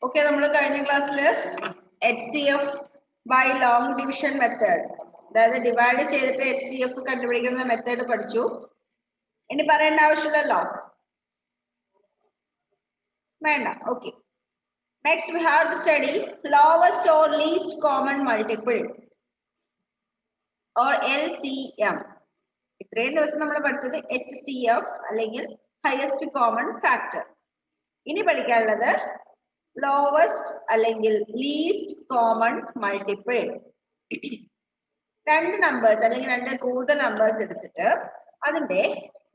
Okay, നമ്മൾ കഴിഞ്ഞ ക്ലാസ്സിൽ HCF by long division method, അതായത് ഡിവൈഡ് ചെയ്തിട്ട് HCF കണ്ടുപിടിക്കുന്ന മെത്തേഡ് പഠിച്ചു. ഇനി പറയേണ്ട ആവശ്യമില്ലല്ലോ, വേണ്ട. Okay, next we have to study lowest or least common multiple or LCM. ഇത്രയും ദിവസം നമ്മൾ പഠിച്ചത് HCF അല്ലെങ്കിൽ highest common factor. ഇനി പഠിക്കാനുള്ളത് ലോവസ്റ്റ് അല്ലെങ്കിൽ ലീസ്റ്റ് കോമൺ മൾട്ടിപ്പിൾ. രണ്ട് നമ്പേഴ്സ് അല്ലെങ്കിൽ രണ്ട് കൂടുതൽ നമ്പേഴ്സ് എടുത്തിട്ട് അതിന്റെ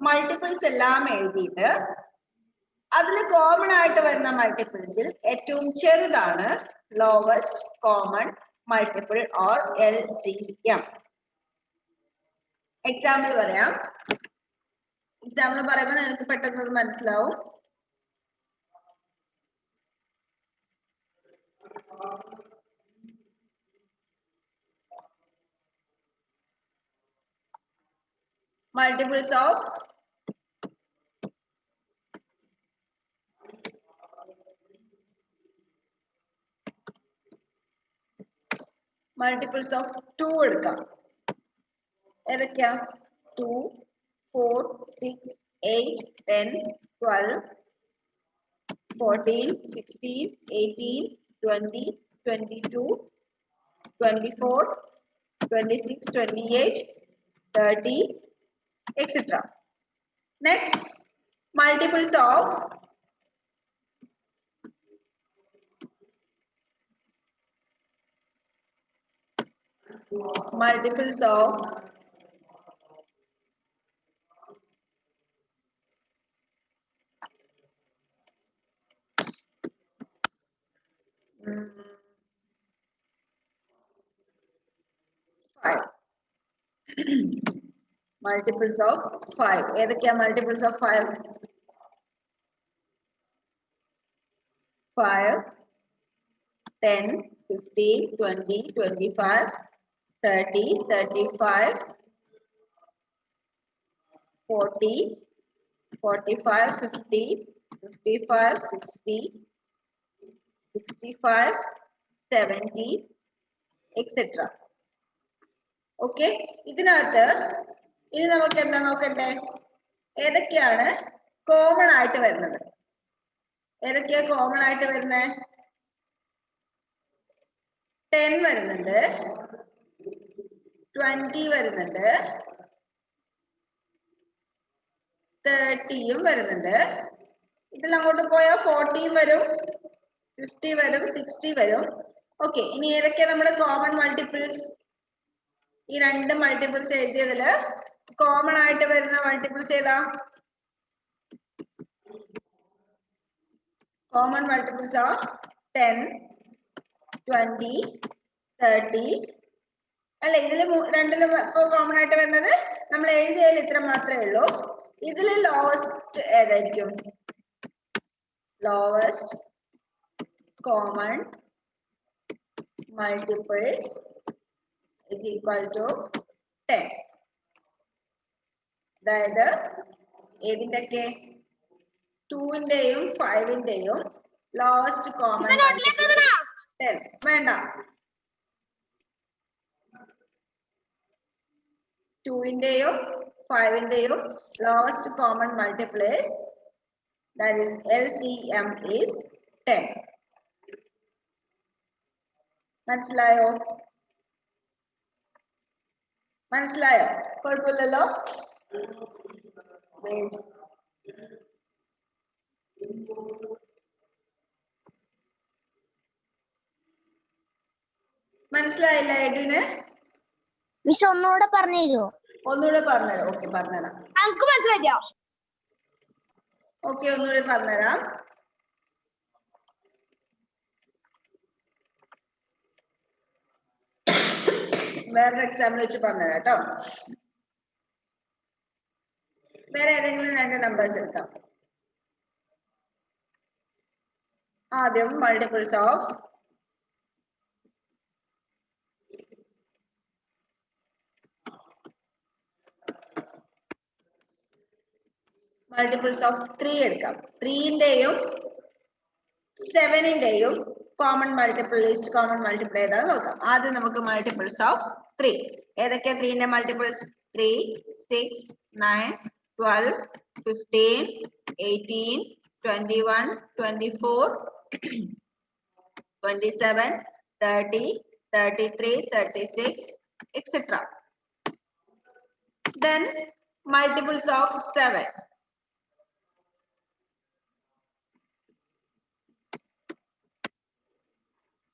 മൾട്ടിപ്പിൾസ് എല്ലാം എഴുതിയിട്ട് അതിൽ കോമൺ ആയിട്ട് വരുന്ന മൾട്ടിപ്പിൾസിൽ ഏറ്റവും ചെറുതാണ് lowest common multiple or LCM. Example പറയാം. എക്സാമ്പിൾ പറയുമ്പോൾ നിങ്ങൾക്ക് പെട്ടെന്ന് മനസ്സിലാവും. Multiples of multiples of 2 എടുക്കാം. ഏതൊക്കെയാ? 2, 4, 6, 8, 10, 12, 14, 16, 18, 20, 22, 24, 26, 28, 30, etc. Next, multiples of multiples of 5. Multiples of 5. ഏതൊക്കെയാ multiples of 5? 5, 10, 15, 20, 25, 30, 35, 40, 45, 50, 55, 60, 65, 70, etc. ഓക്കെ, ഇതിനകത്ത് ഇനി നമുക്ക് എന്താ നോക്കണ്ടേ? ഏതൊക്കെയാണ് കോമൺ ആയിട്ട് വരുന്നത്? ഏതൊക്കെയാ കോമൺ ആയിട്ട് വരുന്നത്? 10 വരുന്നുണ്ട്, 20 വരുന്നുണ്ട്, 30യും വരുന്നുണ്ട്. ഇതിൽ അങ്ങോട്ട് പോയാൽ 40 വരും, 50 വരും, 60 വരും. ഓക്കെ, ഇനി ഏതൊക്കെയാ നമ്മുടെ കോമൺ മൾട്ടിപ്പിൾസ്? ഈ രണ്ട് മൾട്ടിപ്പിൾസ് എഴുതിയതില് കോമൺ ആയിട്ട് വരുന്ന മൾട്ടിപ്പിൾസ് ഏതാ? കോമൺ മൾട്ടിപ്പിൾസ് ആ 10, 20, 30. അല്ലെ, ഇതില് രണ്ടിലും കോമൺ ആയിട്ട് വരുന്നത് നമ്മൾ എഴുതിയതിൽ ഇത്ര മാത്രമേ ഉള്ളൂ. ഇതിൽ ലോവസ്റ്റ് ഏതായിരിക്കും? Lowest common multiple is equal to 10. അതായത് ഏതിന്റെയൊക്കെ? 2ന്റെയും 5ന്റെയും ലോവസ്റ്റ് കോമൺ 10. വേണ്ട, 2ന്റെയും 5ന്റെയും lowest common multiples, that is LCM, is 10. മനസ്സിലായോ? മനസ്സിലായോ? കുഴപ്പമില്ലല്ലോ. മനസ്സിലായില്ല എഡ്വിന്? മിസ് ഒന്നുകൂടെ പറഞ്ഞുതരുമോ? ഒന്നുകൂടെ പറഞ്ഞുതരാം. ഓക്കെ, പറഞ്ഞുതരാം. നമുക്ക് മനസ്സിലായോ? ഓക്കെ, ഒന്നുകൂടി പറഞ്ഞുതരാം. വേറൊരു എക്സാമ്പിൾ വെച്ച് പറഞ്ഞുതരാം കേട്ടോ. വേറെ ഏതെങ്കിലും രണ്ട് നമ്പേഴ്സ് എടുക്കാം. ആദ്യം മൾട്ടിപ്പിൾസ് ഓഫ് 3 എടുക്കാം. 3ന്റെയും സെവനിന്റെയും common multiple least common multiple ഏതാന്ന് നോക്കാം. ആദ്യം നമുക്ക് മൾട്ടിപ്പിൾസ് ഓഫ് 3. ഏതൊക്കെയാ 3ന്റെ multiples? 3, 6, 9, 12, 15, 18, 21, 24, 27, 30, 33, 36, etc. Then multiples of 7.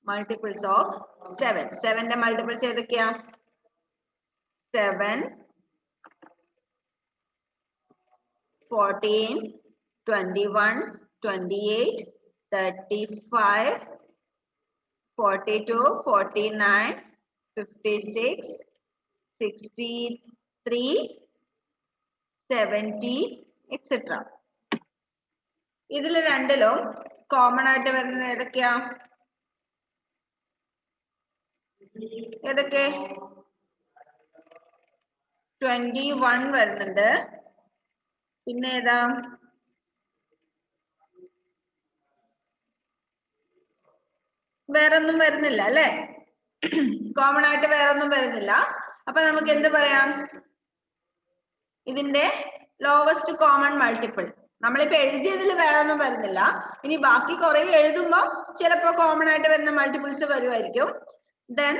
Multiples of 7. 7ന്റെ multiples ഏതൊക്കെയാ? 7, 14, 21, 28, 35, 42, 49, 56, 63, 70, etc. ഇതിൽ രണ്ടിലും കോമൺ ആയിട്ട് വരുന്നത് ഏതൊക്കെയാ? ഏതൊക്കെ? 21 വരുന്നുണ്ട്. പിന്നെ ഏതാ? വേറൊന്നും വരുന്നില്ല അല്ലെ? കോമൺ ആയിട്ട് വേറൊന്നും വരുന്നില്ല. അപ്പൊ നമുക്ക് എന്ത് പറയാം? ഇതിന്റെ ലോവസ്റ്റ് കോമൺ മൾട്ടിപ്പിൾ. നമ്മളിപ്പോ എഴുതിയതിൽ വേറൊന്നും വരുന്നില്ല. ഇനി ബാക്കി കുറെ എഴുതുമ്പോ ചിലപ്പോ കോമൺ ആയിട്ട് വരുന്ന മൾട്ടിപ്പിൾസ് വരുമായിരിക്കും. Then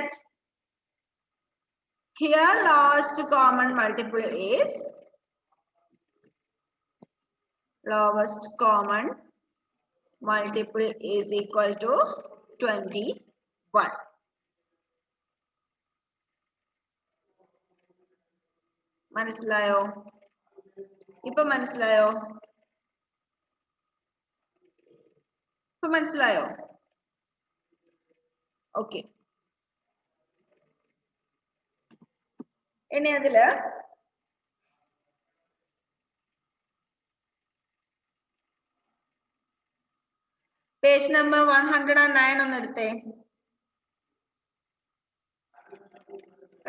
here lowest common multiple is lowest common multiple is equal to 21. മനസ്സിലായോ? ഇപ്പൊ മനസ്സിലായോ? ഇപ്പൊ മനസ്സിലായോ? ഓക്കെ. ഇനി അതില് പേജ് നമ്പർ 109 ഒന്ന് എടുത്തേ.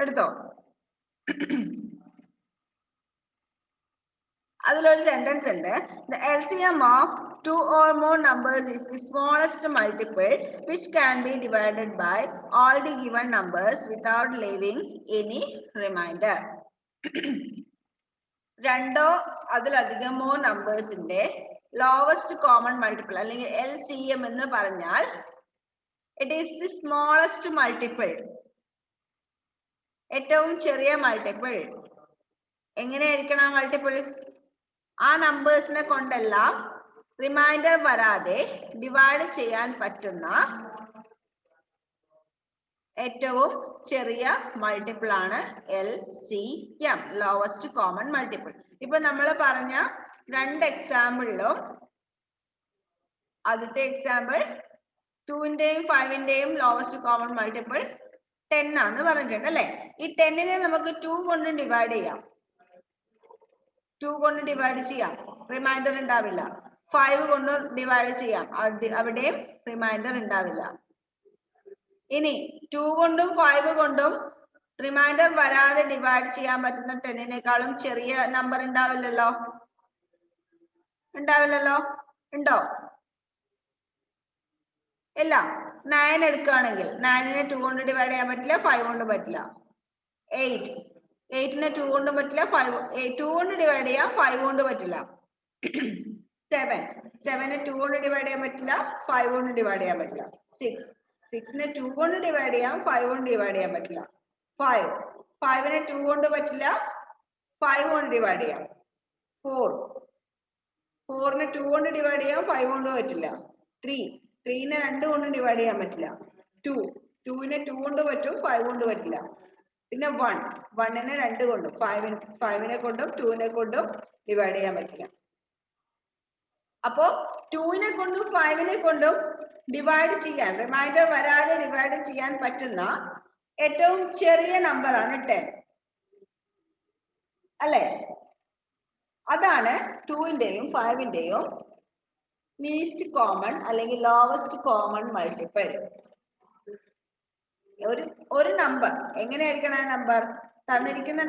എടുത്തോ? അതിലൊരു സെന്റൻസ് ഉണ്ട്. The LCM of 2 or more numbers is the smallest multiple which can be divided by all the given numbers without leaving any remainder. രണ്ടോ അതിലധികമോ നമ്പേഴ്സിന്റെ ലോവസ്റ്റ് കോമൺ മൾട്ടിപ്പിൾ അല്ലെങ്കിൽ LCM എന്ന് പറഞ്ഞാൽ it is the smallest multiple, ഏറ്റവും ചെറിയ multiple. എങ്ങനെയായിരിക്കണം ആ multiple? ആ നമ്പേഴ്സിനെ കൊണ്ടെല്ലാം റിമൈൻഡർ വരാതെ ഡിവൈഡ് ചെയ്യാൻ പറ്റുന്ന ഏറ്റവും ചെറിയ മൾട്ടിപ്പിൾ ആണ് LCM, ലോവസ്റ്റ് കോമൺ മൾട്ടിപ്പിൾ. ഇപ്പൊ നമ്മൾ പറഞ്ഞ രണ്ട് എക്സാമ്പിളിലും ആദ്യത്തെ എക്സാമ്പിൾ 2ന്റെയും 5ന്റെയും ലോവസ്റ്റ് കോമൺ മൾട്ടിപ്പിൾ 10 ആണെന്ന് പറഞ്ഞിട്ടുണ്ട് അല്ലെ? ഈ 10നെ നമുക്ക് 2 കൊണ്ട് ഡിവൈഡ് ചെയ്യാം. 2 കൊണ്ട് ഡിവൈഡ് ചെയ്യാം, റിമൈൻഡർ ഉണ്ടാവില്ല. 5 കൊണ്ട് ഡിവൈഡ് ചെയ്യാം, അവിടെയും റിമൈൻഡർ ഉണ്ടാവില്ല. ഇനി 2 കൊണ്ടും 5 കൊണ്ടും റിമൈൻഡർ വരാതെ ഡിവൈഡ് ചെയ്യാൻ പറ്റുന്ന 10നേക്കാളും ചെറിയ നമ്പർ ഉണ്ടാവില്ലല്ലോ. ഉണ്ടാവില്ലല്ലോ? ഉണ്ടോ? ഇല്ല. 9 എടുക്കുകയാണെങ്കിൽ 9നെ 2 കൊണ്ട് ഡിവൈഡ് ചെയ്യാൻ പറ്റില്ല, 5 കൊണ്ട് പറ്റില്ല. 8നെ 2 കൊണ്ട് പറ്റില്ല, 2 കൊണ്ട് ഡിവൈഡ് ചെയ്യാം, 5 കൊണ്ട് പറ്റില്ല. 7നെ 2 കൊണ്ട് ഡിവൈഡ് ചെയ്യാൻ പറ്റില്ല, 5 കൊണ്ട് ഡിവൈഡ് ചെയ്യാൻ പറ്റില്ല. 6നെ 2 കൊണ്ട് ഡിവൈഡ് ചെയ്യാം, 5 കൊണ്ട് ഡിവൈഡ് ചെയ്യാൻ പറ്റില്ല. 5നെ 2 കൊണ്ട് പറ്റില്ല, 5 കൊണ്ട് ഡിവൈഡ് ചെയ്യാം. 4നെ 2 കൊണ്ട് ഡിവൈഡ് ചെയ്യാം, 5 കൊണ്ട് പറ്റില്ല. 3നെ 2 കൊണ്ട് ഡിവൈഡ് ചെയ്യാൻ പറ്റില്ല. 2നെ 2 കൊണ്ട് പറ്റും, 5 കൊണ്ട് പറ്റില്ല. പിന്നെ 1നെ 2 കൊണ്ടും 5നെ കൊണ്ടും 2നെ കൊണ്ടും ഡിവൈഡ് ചെയ്യാൻ പറ്റില്ല. അപ്പോ 2നെ കൊണ്ടും 5നെ കൊണ്ടും ഡിവൈഡ് ചെയ്യാൻ, റിമൈൻഡർ വരാതെ ഡിവൈഡ് ചെയ്യാൻ പറ്റുന്ന ഏറ്റവും ചെറിയ നമ്പർ ആണ് 10 അല്ലെ? അതാണ് 2ന്റെയും 5ന്റെയും ലീസ്റ്റ് കോമൺ അല്ലെങ്കിൽ ലോവസ്റ്റ് കോമൺ മൾട്ടിപ്പിൾ. ഒരു നമ്പർ എങ്ങനെയായിരിക്കണം? ആ നമ്പർ തന്നിരിക്കുന്ന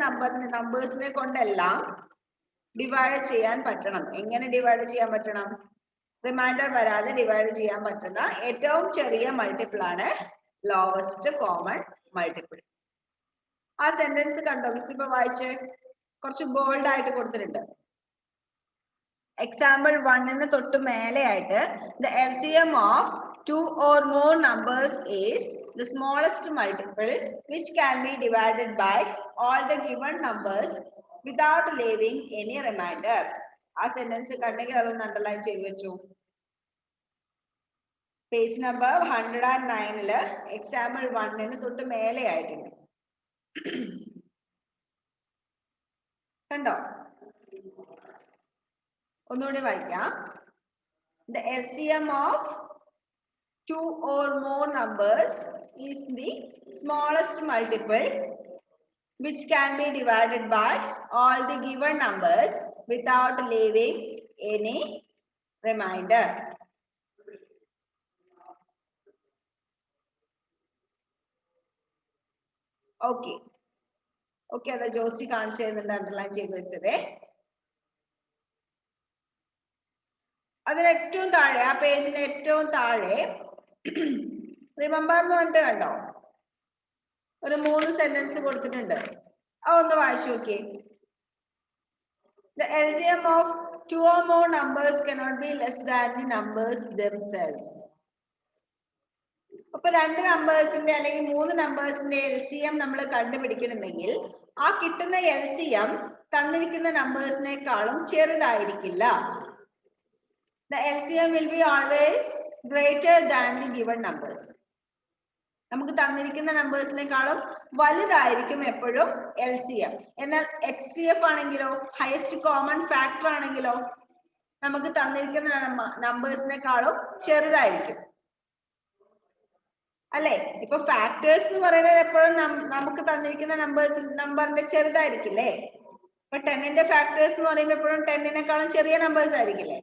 നമ്പേഴ്സിനെ കൊണ്ടെല്ലാം ഡിവൈഡ് ചെയ്യാൻ പറ്റണം. എങ്ങനെ ഡിവൈഡ് ചെയ്യാൻ പറ്റണം? റിമൈൻഡർ വരാതെ ഡിവൈഡ് ചെയ്യാൻ പറ്റുന്ന ഏറ്റവും ചെറിയ മൾട്ടിപ്പിൾ ആണ് ലോവസ്റ്റ് കോമൺ മൾട്ടിപ്പിൾ. ആ സെന്റൻസ് കണ്ടോ? മിസ് ഇപ്പൊ വായിച്ച് കുറച്ച് ബോൾഡ് ആയിട്ട് കൊടുത്തിട്ടുണ്ട്. എക്സാമ്പിൾ 1 തൊട്ട് മേലെ ആയിട്ട് the LCM of 2 or more numbers is the smallest multiple which can be divided by all the given numbers without leaving any remainder. ആ സെന്റൻസ് കണ്ടെങ്കിൽ അതൊന്ന് അണ്ടർലൈൻ ചെയ്തു വെച്ചു. പേജ് നമ്പർ 109 എക്സാമ്പിൾ 1 തൊട്ട് മേലെ ആയിട്ടുണ്ട്. കണ്ടോ? ഒന്നുകൂടി വായിക്കാം. The LCM of 2 or more numbers is the smallest multiple which can be divided by all the given numbers without leaving any remainder. Okay. Okay, അത് ജോസി കാണിച്ചു തരുന്നുണ്ട് അണ്ടർലൈൻ ചെയ്ത് വെച്ചതേ. അതിന് ഏറ്റവും താഴെ, ആ പേജിന് ഏറ്റവും താഴെ റിമെമ്പർ എന്ന് പറഞ്ഞിട്ട് കണ്ടോ? ഒരു 3 സെന്റൻസ് കൊടുത്തിട്ടുണ്ട്. അതൊന്ന് വായിച്ചു നോക്കിയേ. The LCM of 2 or more numbers cannot be less than the numbers themselves. അപ്പൊ 2 നമ്പേഴ്സിന്റെ അല്ലെങ്കിൽ 3 നമ്പേഴ്സിന്റെ LCM നമ്മൾ കണ്ടുപിടിക്കുന്നുണ്ടെങ്കിൽ ആ കിട്ടുന്ന LCM തന്നിരിക്കുന്ന നമ്പേഴ്സിനേക്കാളും ചെറുതായിരിക്കില്ല. The LCM will be always greater than the given numbers. നമുക്ക് തന്നിരിക്കുന്ന നമ്പേഴ്സിനേക്കാളും വലുതായിരിക്കും എപ്പോഴും LCM. എന്നാൽ HCF ആണെങ്കിലോ, ഹയസ്റ്റ് കോമൺ ഫാക്ടർ ആണെങ്കിലോ നമുക്ക് തന്നിരിക്കുന്ന നമ്പേഴ്സിനേക്കാളും ചെറുതായിരിക്കും. അല്ലെ? ഇപ്പൊ ഫാക്ടേഴ്സ് എന്ന് പറയുന്നത് എപ്പോഴും നമുക്ക് തന്നിരിക്കുന്ന നമ്പറിന്റെ ചെറുതായിരിക്കില്ലേ? ഇപ്പൊ 10ന്റെ ഫാക്ടേഴ്സ് എന്ന് പറയുമ്പോൾ എപ്പോഴും 10നേക്കാളും ചെറിയ നമ്പേഴ്സ് ആയിരിക്കില്ലേ?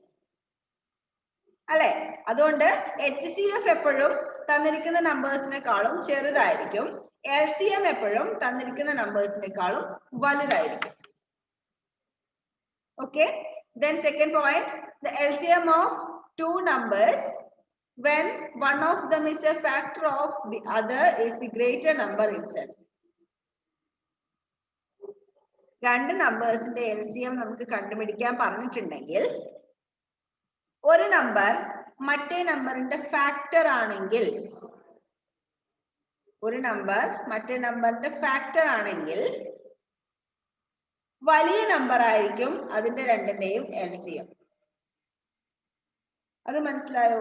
അല്ലെ? അതുകൊണ്ട് HCF എപ്പോഴും തന്നിരിക്കുന്ന നമ്പേഴ്സിനേക്കാളും ചെറുതായിരിക്കും. LCM എപ്പോഴും തന്നിരിക്കുന്ന നമ്പേഴ്സിനേക്കാളും വലുതായിരിക്കും. Okay. Then second point, the LCM of 2 numbers when one of them is a factor of the other is the greater number itself. രണ്ട് നമ്പേഴ്സിന്റെ LCM നമുക്ക് കണ്ടുപിടിക്കാൻ പറഞ്ഞിട്ടുണ്ടെങ്കിൽ ഒരു നമ്പർ മറ്റേ നമ്പറിന്റെ ഫാക്ടർ ആണെങ്കിൽ, ഒരു നമ്പർ മറ്റേ നമ്പറിന്റെ ഫാക്ടർ ആണെങ്കിൽ വലിയ നമ്പർ ആയിരിക്കും അതിന്റെ രണ്ടിന്റെയും LCM. അത് മനസ്സിലായോ?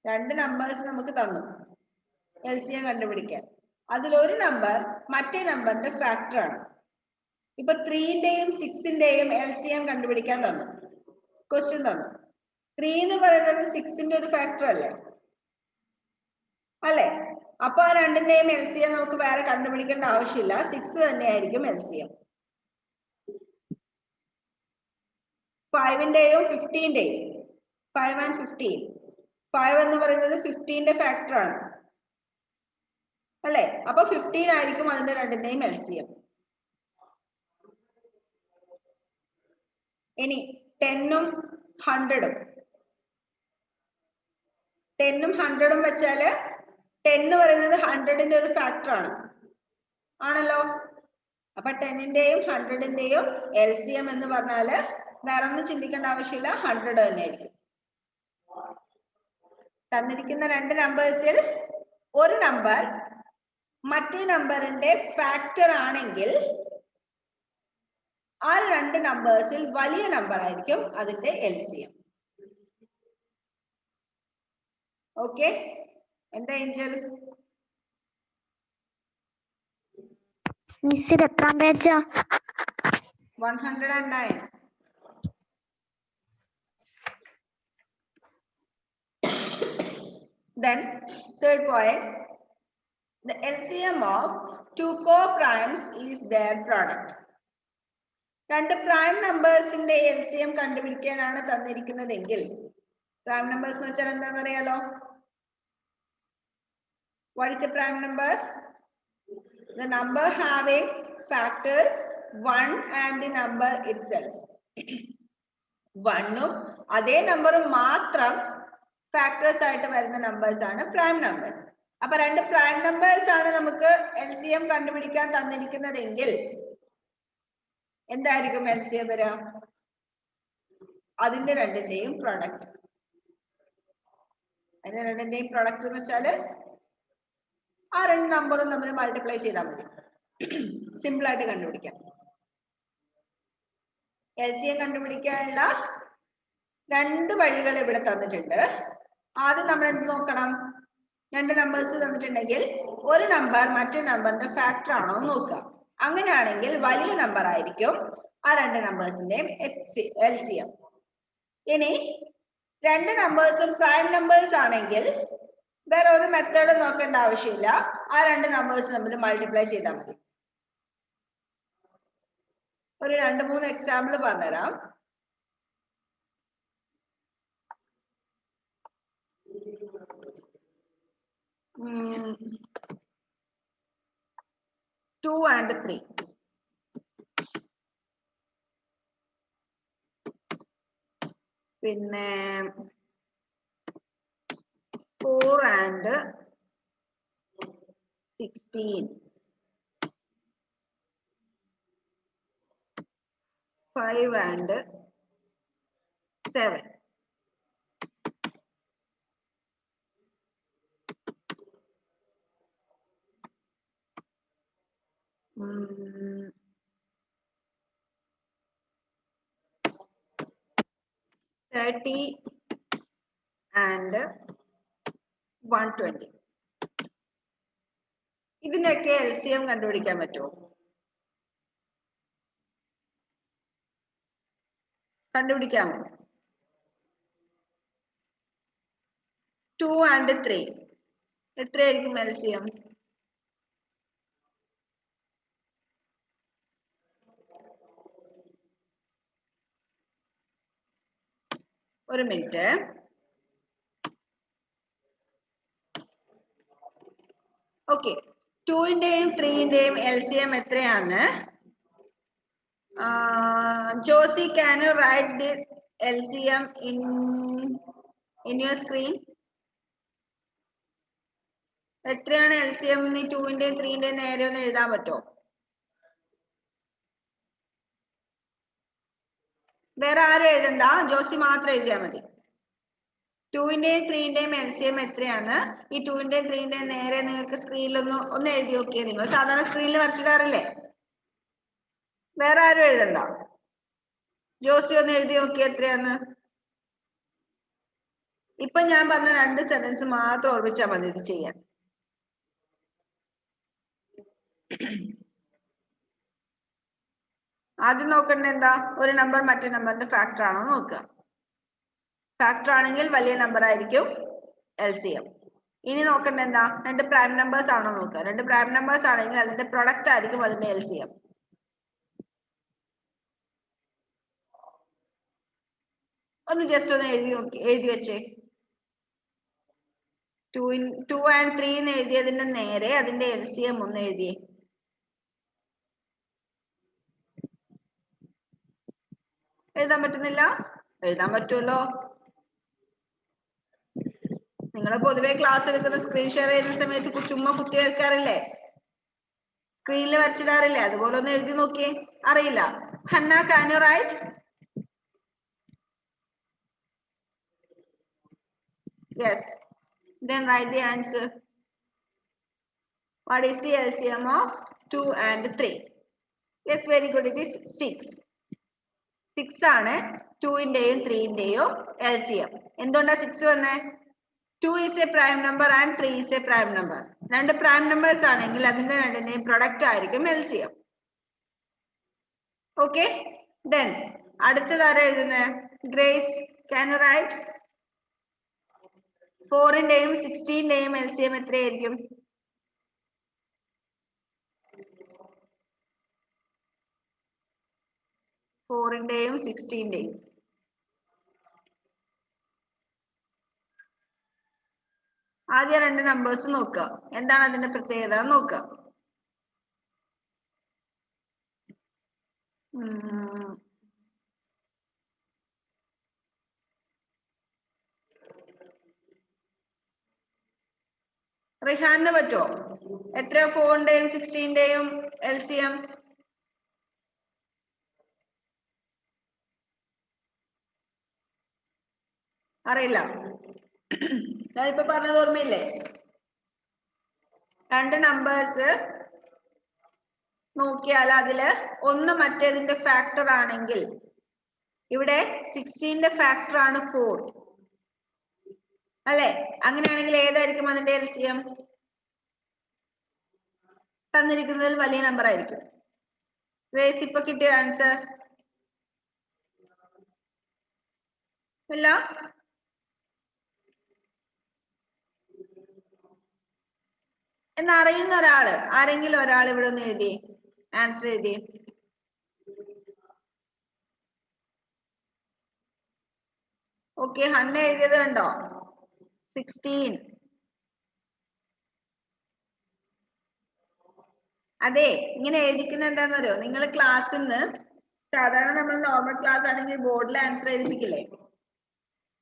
രണ്ട് നമ്പേഴ്സ് നമുക്ക് തന്നു LCM കണ്ടുപിടിക്കാൻ. അതിലൊരു നമ്പർ മറ്റേ നമ്പറിന്റെ ഫാക്ടർ ആണ്. ഇപ്പൊ 3ന്റെയും 6ന്റെയും LCM കണ്ടുപിടിക്കാൻ തന്നു, ക്വസ്റ്റ്യൻ തന്നു. 3 എന്ന് പറയുന്നത് 6ന്റെ ഒരു ഫാക്ടർ അല്ലേ? അല്ലെ? അപ്പൊ ആ രണ്ടിന്റെയും LCM നമുക്ക് വേറെ കണ്ടുപിടിക്കേണ്ട ആവശ്യമില്ല, 6 തന്നെയായിരിക്കും LCM. 5ന്റെയും 15ന്റെയും 5 and 15, 5 എന്ന് പറയുന്നത് 15ന്റെ ഫാക്ടർ ആണ് അല്ലെ? അപ്പൊ 15 ആയിരിക്കും അതിന്റെ രണ്ടിന്റെയും LCM. ഇനി 10ഉം 100ഉം, 10ഉം 100ഉം വെച്ചാല് 10 എന്ന് പറയുന്നത് 100ന്റെ ഒരു ഫാക്ടർ ആണ്, ആണല്ലോ? അപ്പൊ 10ന്റെയും 100ന്റെയും LCM എന്ന് പറഞ്ഞാല് വേറെ ഒന്നും ചിന്തിക്കേണ്ട ആവശ്യമില്ല, 100 തന്നെയായിരിക്കും. തന്നിരിക്കുന്ന രണ്ട് നമ്പേഴ്സിൽ ഒരു നമ്പർ മറ്റേ നമ്പറിന്റെ ഫാക്ടർ ആണെങ്കിൽ ആ രണ്ട് നമ്പേഴ്സിൽ വലിയ നമ്പർ ആയിരിക്കും അതിന്റെ LCM. ഓക്കെ? എന്താ ഏഞ്ചൽ? മിസ്സിൽ എത്രാം പേജാ? 109. Then third point, the LCM of 2 co-primes is their product. രണ്ട് പ്രൈം നമ്പേഴ്സിന്റെ LCM കണ്ടുപിടിക്കാനാണ് തന്നിരിക്കുന്നതെങ്കിൽ, പ്രൈം നമ്പേഴ്സ് എന്ന് വെച്ചാൽ എന്താണെന്ന് അറിയാലോ? What is a prime number? The number having factors 1 and the number itself. 1ഉം അതേ നമ്പറും മാത്രം ഫാക്ടേഴ്സ് ആയിട്ട് വരുന്ന നമ്പേഴ്സ് ആണ് പ്രൈം നമ്പേഴ്സ്. അപ്പൊ രണ്ട് പ്രൈം നമ്പേഴ്സ് ആണ് നമുക്ക് LCM കണ്ടുപിടിക്കാൻ തന്നിരിക്കുന്നതെങ്കിൽ എന്തായിരിക്കും LCM വരിക? അതിന്റെ രണ്ടിന്റെയും പ്രൊഡക്റ്റ്. അതിന്റെ രണ്ടിന്റെയും പ്രൊഡക്റ്റ് എന്ന് വെച്ചാല് ആ രണ്ട് നമ്പറും നമ്മൾ മൾട്ടിപ്ലൈ ചെയ്താൽ മതി. സിമ്പിൾ ആയിട്ട് കണ്ടുപിടിക്കാം. LCM കണ്ടുപിടിക്കാനുള്ള രണ്ട് വഴികൾ ഇവിടെ തന്നിട്ടുണ്ട്. ആദ്യം നമ്മൾ എന്ത് നോക്കണം? രണ്ട് നമ്പേഴ്സ് തന്നിട്ടുണ്ടെങ്കിൽ ഒരു നമ്പർ മറ്റൊരു നമ്പറിന്റെ ഫാക്ടർ ആണോ എന്ന് നോക്കുക. അങ്ങനെയാണെങ്കിൽ വലിയ നമ്പർ ആയിരിക്കും ആ രണ്ട് നമ്പേഴ്സിന്റെയും LCM. ഇനി രണ്ട് നമ്പേഴ്സും പ്രൈം നമ്പേഴ്സ് ആണെങ്കിൽ വേറെ ഒരു മെത്തേഡ് നോക്കേണ്ട ആവശ്യമില്ല. ആ രണ്ട് നമ്പേഴ്സ് തമ്മിൽ മൾട്ടിപ്ലൈ ചെയ്താൽ മതി. ഒരു 2-3 എക്സാമ്പിൾ പറഞ്ഞുതരാം. Hmm. 2 and 3. പിന്നെ 4 and 16. 5 and 7. Hmm. 30 and 120. ഇതിനൊക്കെ LCM കണ്ടുപിടിക്കാൻ പറ്റുമോ? കണ്ടുപിടിക്കാമോ? 2 and 3 എത്രയായിരിക്കും LCM? ഒരു മിനിറ്റ്. ഓക്കെ, 2ന്റെയും 3ന്റെയും LCM എത്രയാണ്? Josie, can you write the LCM in your screen? എത്രയാണ് LCM? 2ന്റെയും 3ന്റെയും നേരെ ഒന്ന് എഴുതാൻ പറ്റുമോ? വേറെ ആരും എഴുതണ്ട, ജോസി മാത്രം എഴുതിയാൽ മതി. 2ന്റെയും 3ന്റെയും LCM എത്രയാണ്? ഈ 2ന്റെയും 3ന്റെയും നേരെ നിങ്ങൾക്ക് സ്ക്രീനിൽ ഒന്ന് എഴുതി നോക്കിയേ. നിങ്ങൾ സാധാരണ സ്ക്രീനിൽ വരച്ചിടാറില്ലേ? വേറെ ആരും എഴുതണ്ട, ജോസി ഒന്ന് എഴുതി നോക്കിയേ എത്രയാന്ന്. ഇപ്പൊ ഞാൻ പറഞ്ഞ 2 സെന്റൻസ് മാത്രം ഓർമ്മിച്ചാൽ മതി ഇത് ചെയ്യാൻ. ആദ്യം നോക്കണ്ട എന്താ? ഒരു നമ്പർ മറ്റൊരു നമ്പറിന്റെ ഫാക്ടർ ആണോ നോക്കുക. ഫാക്ടർ ആണെങ്കിൽ വലിയ നമ്പർ ആയിരിക്കും LCM. ഇനി നോക്കണ്ട എന്താ? രണ്ട് പ്രൈം നമ്പേഴ്സ് ആണോ നോക്കുക. രണ്ട് പ്രൈം നമ്പേഴ്സ് ആണെങ്കിൽ അതിന്റെ പ്രൊഡക്റ്റ് ആയിരിക്കും അതിന്റെ LCM. ഒന്ന് ജസ്റ്റ് ഒന്ന് എഴുതി വെച്ചേ. 2 and 3 എന്ന് എഴുതിയതിന്റെ നേരെ അതിന്റെ LCM ഒന്ന് എഴുതിയേ. എഴുതാൻ പറ്റുന്നില്ല? എഴുതാൻ പറ്റുമല്ലോ. നിങ്ങൾ പൊതുവെ ക്ലാസ് എടുക്കുന്ന സ്ക്രീൻ ഷെയർ ചെയ്യുന്ന സമയത്ത് ചുമ്മാ കുത്തി വരയ്ക്കാറില്ലേ? സ്ക്രീനിൽ വരച്ചിടാറില്ലേ? അതുപോലെ ഒന്ന് എഴുതി നോക്കിയേ. അറിയില്ല? Hanna, can you write? Yes. Then write the answer. What is the LCM of 2 and 3? Yes, very good. It is 6. 6 ആണ് 2ന്റെയും 3ന്റെയും LCM. എന്തുകൊണ്ടാ 6 വന്നേ? 2 is a prime number and 3 is a prime number. രണ്ട് prime numbers ആണെങ്കിൽ അതിന്റെ രണ്ടിന്റെയും product ആയിരിക്കും LCM. Okay? Then അടുത്തത് ആരാ എഴുതുന്നേ? Grace, can you write? 4ന്റെയും 16ന്റെയും LCM എത്രയായിരിക്കും? 4ന്റെയും 16ന്റെയും. ആദ്യം രണ്ട് നമ്പേഴ്സ് നോക്കുക, എന്താണ് അതിന്റെ പ്രത്യേകത നോക്കുക. റിഹാനിന് പറ്റുമോ? എത്രയാ 4-ന്റെയും 16-ന്റെയും LCM? അറിയില്ല. ഞാനിപ്പോ പറഞ്ഞത് ഓർമ്മയില്ലേ? രണ്ട് നമ്പേഴ്സ് നോക്കിയാൽ അതില് ഒന്ന് മറ്റേതിന്റെ ഫാക്ടർ ആണെങ്കിൽ ഇവിടെ 16-ന്റെ ഫാക്ടർ ആണ് 4 അല്ലെ? അങ്ങനെയാണെങ്കിൽ ഏതായിരിക്കും അതിന്റെ LCM? തന്നിരിക്കുന്നതിൽ വലിയ നമ്പർ ആയിരിക്കും. ഗ്രേസ് ഇപ്പൊ കിട്ടിയ ആൻസർ ഇല്ല? എന്നറിയുന്ന ഒരാള്, ആരെങ്കിലും ഒരാൾ ഇവിടെ ഒന്ന് എഴുതി ആൻസർ എഴുതി. ഓക്കെ, ഹന്ന എഴുതിയത് കണ്ടോ? 16. അതെ, ഇങ്ങനെ എഴുതിക്കുന്ന എന്താന്ന് അറിയോ? നിങ്ങൾ ക്ലാസ്സിൽ നിന്ന് സാധാരണ നമ്മൾ നോർമൽ ക്ലാസ് ആണെങ്കിൽ ബോർഡിൽ ആൻസർ എഴുതിപ്പിക്കില്ലേ?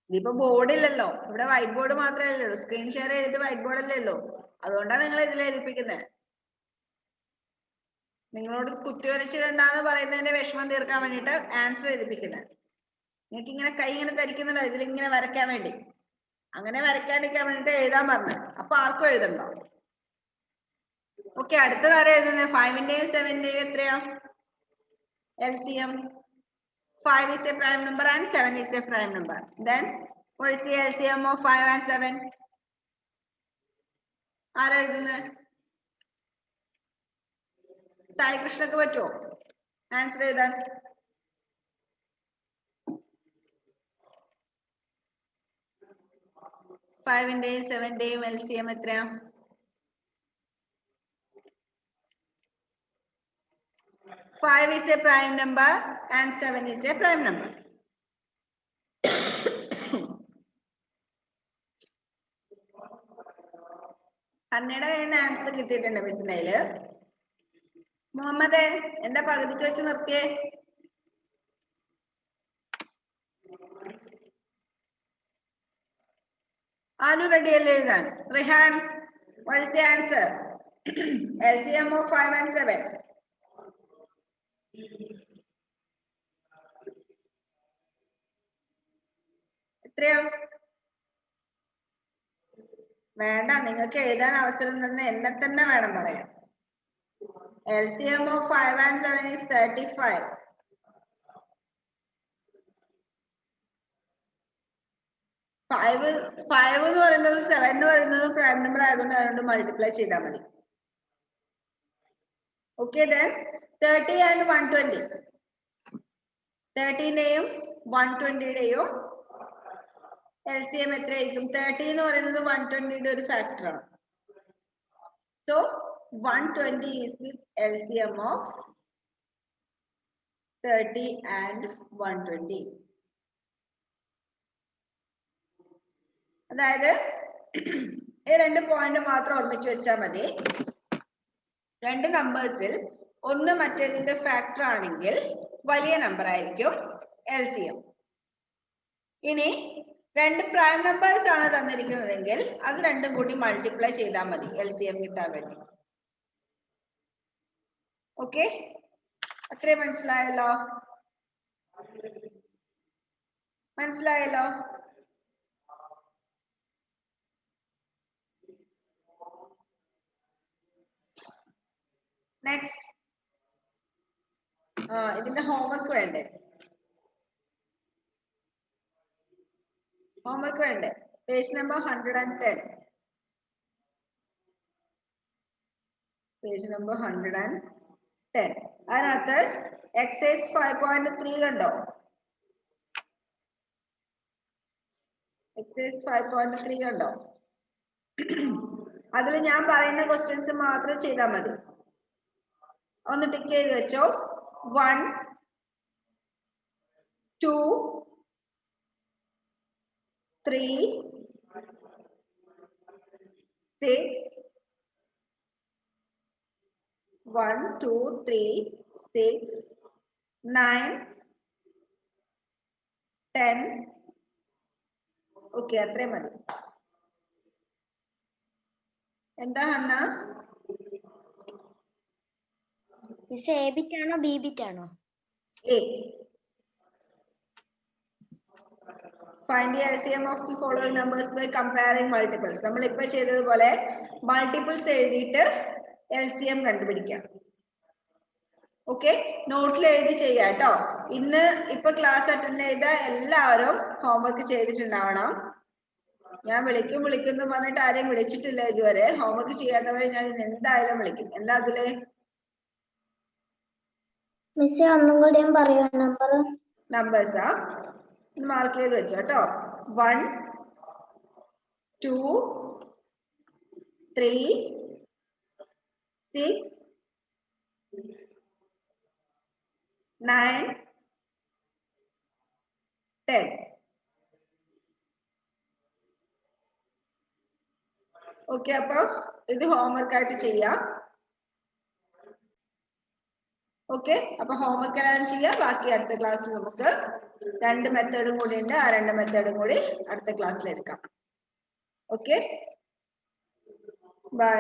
ഇതിപ്പോ ബോർഡ് ഇല്ലല്ലോ, ഇവിടെ വൈറ്റ് ബോർഡ് മാത്രമേ ഉള്ളൂ. സ്ക്രീൻ ഷെയർ ചെയ്തിട്ട് വൈറ്റ് ബോർഡ് അല്ലേ ഉള്ളൂ. അതുകൊണ്ടാണ് നിങ്ങൾ ഇതിൽ എഴുതിപ്പിക്കുന്നത്. നിങ്ങളോട് കുത്തിവരച്ചിട്ടുണ്ടാന്ന് പറയുന്നതിന്റെ വിഷമം തീർക്കാൻ വേണ്ടിട്ട് ആൻസർ എഴുതിപ്പിക്കുന്നത്. നിങ്ങൾക്ക് ഇങ്ങനെ കൈ ഇങ്ങനെ ധരിക്കുന്നുണ്ടോ ഇതിലിങ്ങനെ വരയ്ക്കാൻ വേണ്ടി? അങ്ങനെ വരയ്ക്കാണ്ടിരിക്കാൻ വേണ്ടിട്ട് എഴുതാൻ പറഞ്ഞു. അപ്പൊ ആർക്കും എഴുതണ്ടോ? ഓക്കെ, അടുത്തത് ആരാ എഴുതുന്നത്? 5-ന്റെയും 7-ന്റെയും എത്രയാ LCM? 5 is a prime number and 7 is a prime number. Then what is the LCM of 5 and 7? ആരാ എഴുതുന്നത്? സായി കൃഷ്ണക്ക് പറ്റുമോ ആൻസർ എഴുതാൻ? ഫൈവിന്റെയും 7-ന്റെയും LCM എത്രയാ? 5 is a prime number and 7 is a prime number. ഹന്നയുടെ കയ്യിൽ നിന്ന് ആൻസർ കിട്ടിയിട്ടുണ്ട് മിസ്സിന്റെ കയ്യില്. മുഹമ്മദേ, എന്താ പകുതിക്ക് വെച്ച് നിർത്തിയേ? ആലു റെഡി അല്ലേ എഴുതാൻ? Rihan, what is the answer? LCM of 5 and 7. എത്രയാ? വേണ്ട, നിങ്ങൾക്ക് എഴുതാൻ അവസരം തന്നെ എന്നെ തന്നെ വേണം പറയാം. LCM of 5 and 7 is 35. 5 എന്ന് പറയുന്നത് 7 എന്ന് പറയുന്നത് പ്രൈം നമ്പർ ആയതുകൊണ്ട് അതുകൊണ്ട് മൾട്ടിപ്ലൈ ചെയ്താൽ മതി. Okay, then 30 and 120. 30-ന്റെയും 120-യുടെയും LCM എത്രയായിരിക്കും? 30 എന്ന് പറയുന്നത് 120-യുടെ ഒരു ഫാക്ടർ ആണ്. So 120 is the LCM of 30 and 120. അതായത് ഈ രണ്ട് പോയിന്റ് മാത്രം ഓർമ്മിച്ച് വെച്ചാൽ മതി. രണ്ട് നമ്പേഴ്സിൽ ഒന്ന് മറ്റേതിന്റെ ഫാക്ടർ ആണെങ്കിൽ വലിയ നമ്പർ ആയിരിക്കും LCM. ഇനി രണ്ട് പ്രൈം നമ്പേഴ്സ് ആണ് തന്നിരിക്കുന്നതെങ്കിൽ അത് രണ്ടും കൂടി മൾട്ടിപ്ലൈ ചെയ്താൽ മതി LCM കിട്ടാൻ വേണ്ടി. ഓക്കെ, അത്രയും മനസ്സിലായല്ലോ? മനസ്സിലായല്ലോ? നെക്സ്റ്റ്, ഇതിന്റെ ഹോംവർക്ക് വേണ്ടേ? ഹോംവർക്ക് വേണ്ടേ? Page number 110. Page number 110. അതിനകത്ത് എക്സൈസ് 5.3 കണ്ടോ? എക്സൈസ് 5.3 കണ്ടോ? അതിൽ ഞാൻ പറയുന്ന ക്വസ്റ്റ്യൻസ് മാത്രം ചെയ്താൽ മതി. ഒന്ന് ടിക്ക് ചെയ്ത് വെച്ചോ. 1, 2, 3, 6, 1, 2, 3, 6, 9, 10. ഓക്കെ, അത്രയും മതി. എന്താ ഹന്ന? മിസ് എ ബിറ്റ് ആണോ ബി ബിറ്റ് ആണോ? A. Find the LCM of the following numbers by comparing multiples. നമ്മൾ ഇപ്പൊ ചെയ്തതുപോലെ മൾട്ടിപ്പിൾസ് എഴുതിയിട്ട് LCM കണ്ടുപിടിക്കാം. ഓക്കെ, നോട്ടിൽ എഴുതി ചെയ്യാം കേട്ടോ. ഇന്ന് ഇപ്പൊ ക്ലാസ് അറ്റൻഡ് ചെയ്ത എല്ലാവരും ഹോംവർക്ക് ചെയ്തിട്ടുണ്ടാവണം. ഞാൻ വിളിക്കുന്നു പറഞ്ഞിട്ട് ആരെയും വിളിച്ചിട്ടില്ല ഇതുവരെ. ഹോംവർക്ക് ചെയ്യാത്തവരെ ഞാൻ ഇന്ന് എന്തായാലും വിളിക്കും. എന്താ അതില്? മിസ് ഒന്നും കൂടി പറയോ നമ്പർ? നമ്പേഴ്സാ മാർക്ക് ചെയ്ത് വെച്ചോ കേട്ടോ. 1 2 3 6 9 10. ഓക്കെ, അപ്പൊ ഇത് ഹോംവർക്ക് ആയിട്ട് ചെയ്യാം. ഓക്കെ, അപ്പൊ ഹോംവർക്ക് എല്ലാം ചെയ്യാം. ബാക്കി അടുത്ത ക്ലാസ്സിൽ നമുക്ക് 2 മെത്തേഡും കൂടി ഉണ്ട്. ആ 2 മെത്തേഡും കൂടി അടുത്ത ക്ലാസ്സിൽ എടുക്കാം. Okay, by.